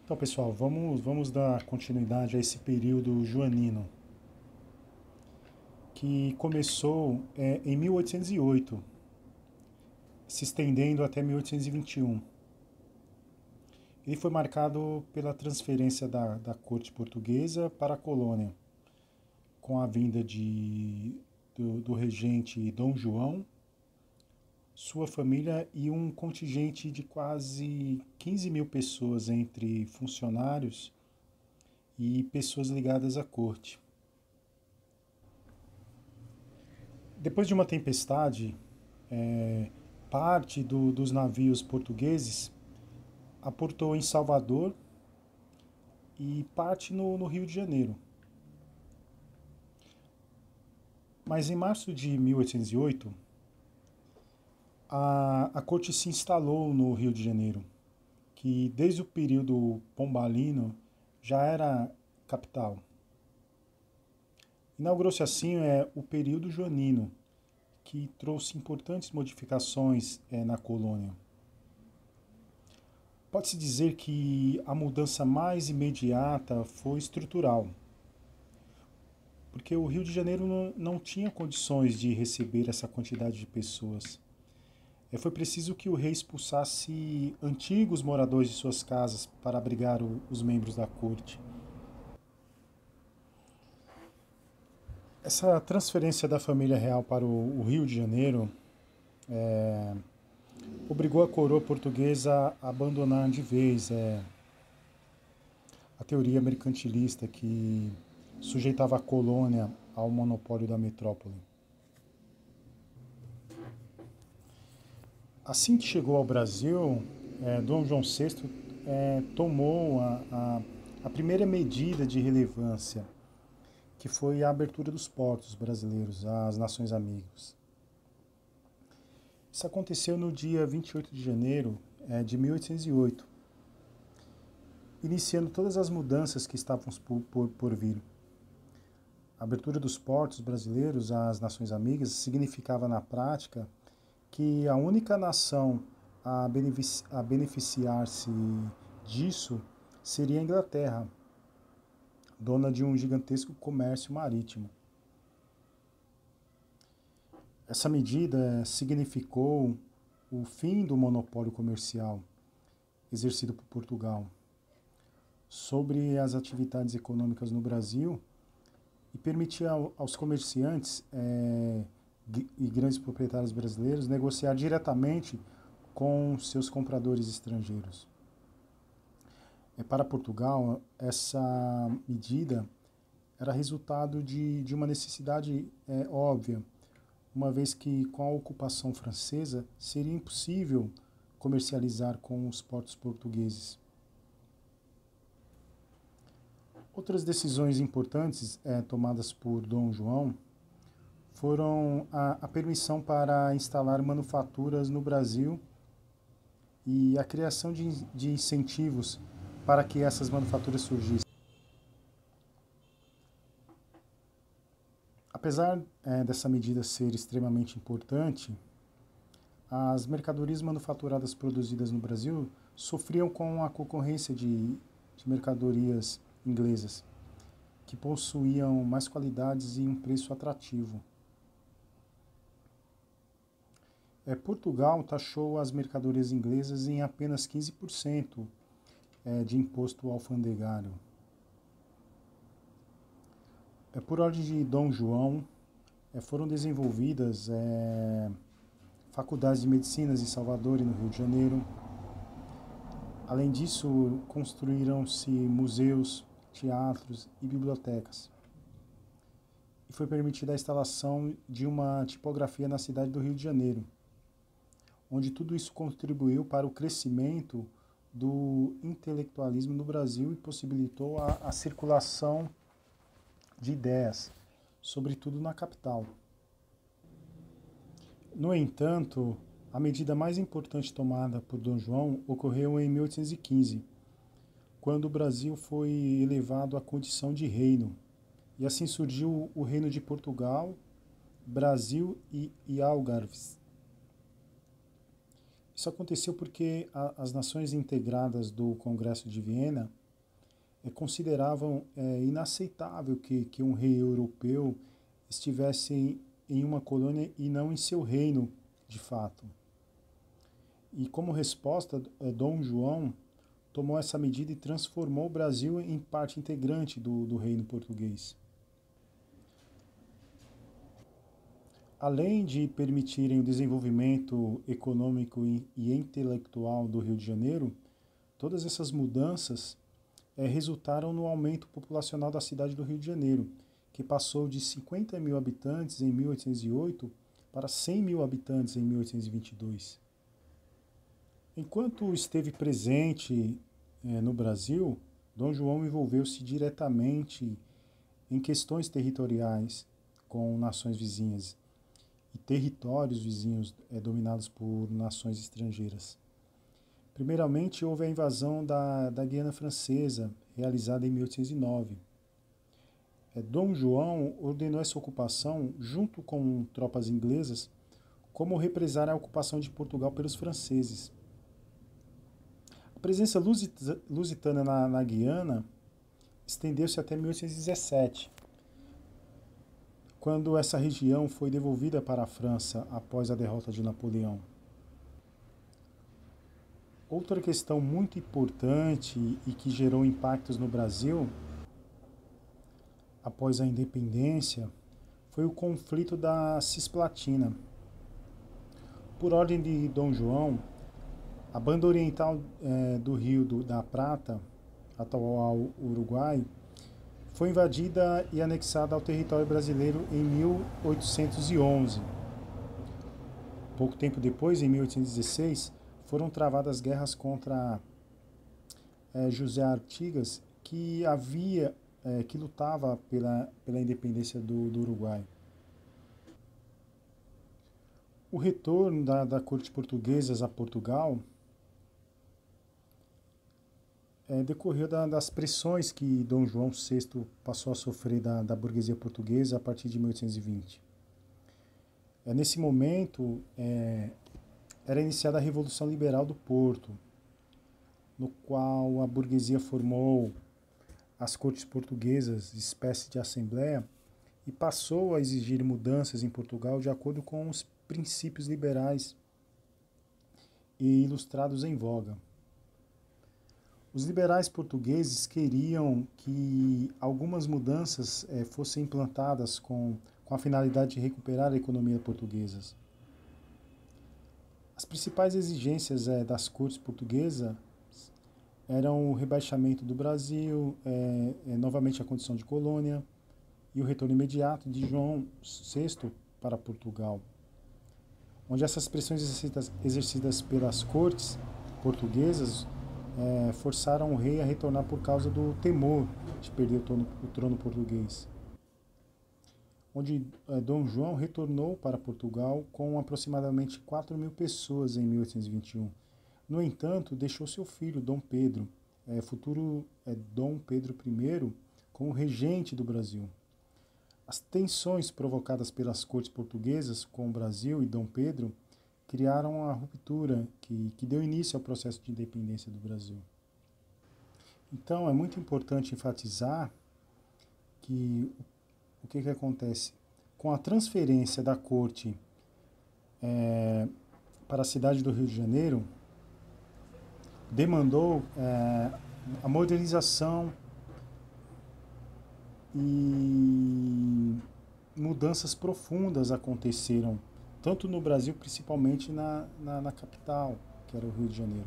Então, pessoal, vamos dar continuidade a esse período joanino, que começou em 1808, se estendendo até 1821. Ele foi marcado pela transferência da corte portuguesa para a colônia, com a vinda do regente Dom João, sua família e um contingente de quase 15 mil pessoas entre funcionários e pessoas ligadas à corte. Depois de uma tempestade, parte dos navios portugueses aportou em Salvador e parte no Rio de Janeiro. Mas em março de 1808, a corte se instalou no Rio de Janeiro, que desde o período pombalino já era capital. Inaugurou-se assim o período joanino, que trouxe importantes modificações na colônia. Pode-se dizer que a mudança mais imediata foi estrutural, porque o Rio de Janeiro não tinha condições de receber essa quantidade de pessoas. Foi preciso que o rei expulsasse antigos moradores de suas casas para abrigar os membros da corte. Essa transferência da família real para o Rio de Janeiro obrigou a coroa portuguesa a abandonar de vez a teoria mercantilista que sujeitava a colônia ao monopólio da metrópole. Assim que chegou ao Brasil, Dom João VI tomou a primeira medida de relevância, que foi a abertura dos portos brasileiros às nações amigas. Isso aconteceu no dia 28 de janeiro de 1808, iniciando todas as mudanças que estavam por vir. A abertura dos portos brasileiros às nações amigas significava, na prática, que a única nação a beneficiar-se disso seria a Inglaterra, dona de um gigantesco comércio marítimo. Essa medida significou o fim do monopólio comercial exercido por Portugal sobre as atividades econômicas no Brasil e permitia aos comerciantes e grandes proprietários brasileiros negociar diretamente com seus compradores estrangeiros. Para Portugal, essa medida era resultado de uma necessidade óbvia, uma vez que com a ocupação francesa seria impossível comercializar com os portos portugueses. Outras decisões importantes tomadas por Dom João foram a permissão para instalar manufaturas no Brasil e a criação de incentivos para que essas manufaturas surgissem. Apesar dessa medida ser extremamente importante, as mercadorias manufaturadas produzidas no Brasil sofriam com a concorrência de mercadorias inglesas, que possuíam mais qualidades e um preço atrativo. Portugal taxou as mercadorias inglesas em apenas 15% de imposto alfandegário. Por ordem de Dom João, foram desenvolvidas faculdades de medicinas em Salvador e no Rio de Janeiro. Além disso, construíram-se museus, teatros e bibliotecas. E foi permitida a instalação de uma tipografia na cidade do Rio de Janeiro, onde tudo isso contribuiu para o crescimento do intelectualismo no Brasil e possibilitou a circulação de ideias, sobretudo na capital. No entanto, a medida mais importante tomada por Dom João ocorreu em 1815, quando o Brasil foi elevado à condição de reino, e assim surgiu o Reino de Portugal, Brasil e Algarves. Isso aconteceu porque as nações integradas do Congresso de Viena consideravam inaceitável que um rei europeu estivesse em uma colônia e não em seu reino de fato. E como resposta, Dom João tomou essa medida e transformou o Brasil em parte integrante do reino português. Além de permitirem o desenvolvimento econômico e intelectual do Rio de Janeiro, todas essas mudanças resultaram no aumento populacional da cidade do Rio de Janeiro, que passou de 50 mil habitantes em 1808 para 100 mil habitantes em 1822. Enquanto esteve presente no Brasil, Dom João envolveu-se diretamente em questões territoriais com nações vizinhas e territórios vizinhos dominados por nações estrangeiras. Primeiramente, houve a invasão da Guiana Francesa, realizada em 1809. Dom João ordenou essa ocupação, junto com tropas inglesas, como represar a ocupação de Portugal pelos franceses. A presença lusitana na Guiana estendeu-se até 1817, quando essa região foi devolvida para a França após a derrota de Napoleão. Outra questão muito importante e que gerou impactos no Brasil após a independência foi o conflito da Cisplatina. Por ordem de Dom João, a banda oriental do Rio da Prata, atual Uruguai, foi invadida e anexada ao território brasileiro em 1811. Pouco tempo depois, em 1816, foram travadas guerras contra José Artigas, que lutava pela independência do Uruguai. O retorno da corte portuguesa a Portugal decorreu das pressões que Dom João VI passou a sofrer da burguesia portuguesa a partir de 1820. Nesse momento, era iniciada a Revolução Liberal do Porto, no qual a burguesia formou as cortes portuguesas, espécie de assembleia, e passou a exigir mudanças em Portugal de acordo com os princípios liberais e ilustrados em voga. Os liberais portugueses queriam que algumas mudanças fossem implantadas com a finalidade de recuperar a economia portuguesa. As principais exigências das cortes portuguesas eram o rebaixamento do Brasil, novamente a condição de colônia e o retorno imediato de João VI para Portugal, onde essas pressões exercidas pelas cortes portuguesas forçaram o rei a retornar por causa do temor de perder o trono português, onde Dom João retornou para Portugal com aproximadamente 4 mil pessoas em 1821. No entanto, deixou seu filho, Dom Pedro, futuro Dom Pedro I, como regente do Brasil. As tensões provocadas pelas cortes portuguesas com o Brasil e Dom Pedro criaram a ruptura que deu início ao processo de independência do Brasil. Então, é muito importante enfatizar que o que acontece? Com a transferência da corte para a cidade do Rio de Janeiro, demandou a modernização e mudanças profundas aconteceram, tanto no Brasil, principalmente na capital, que era o Rio de Janeiro.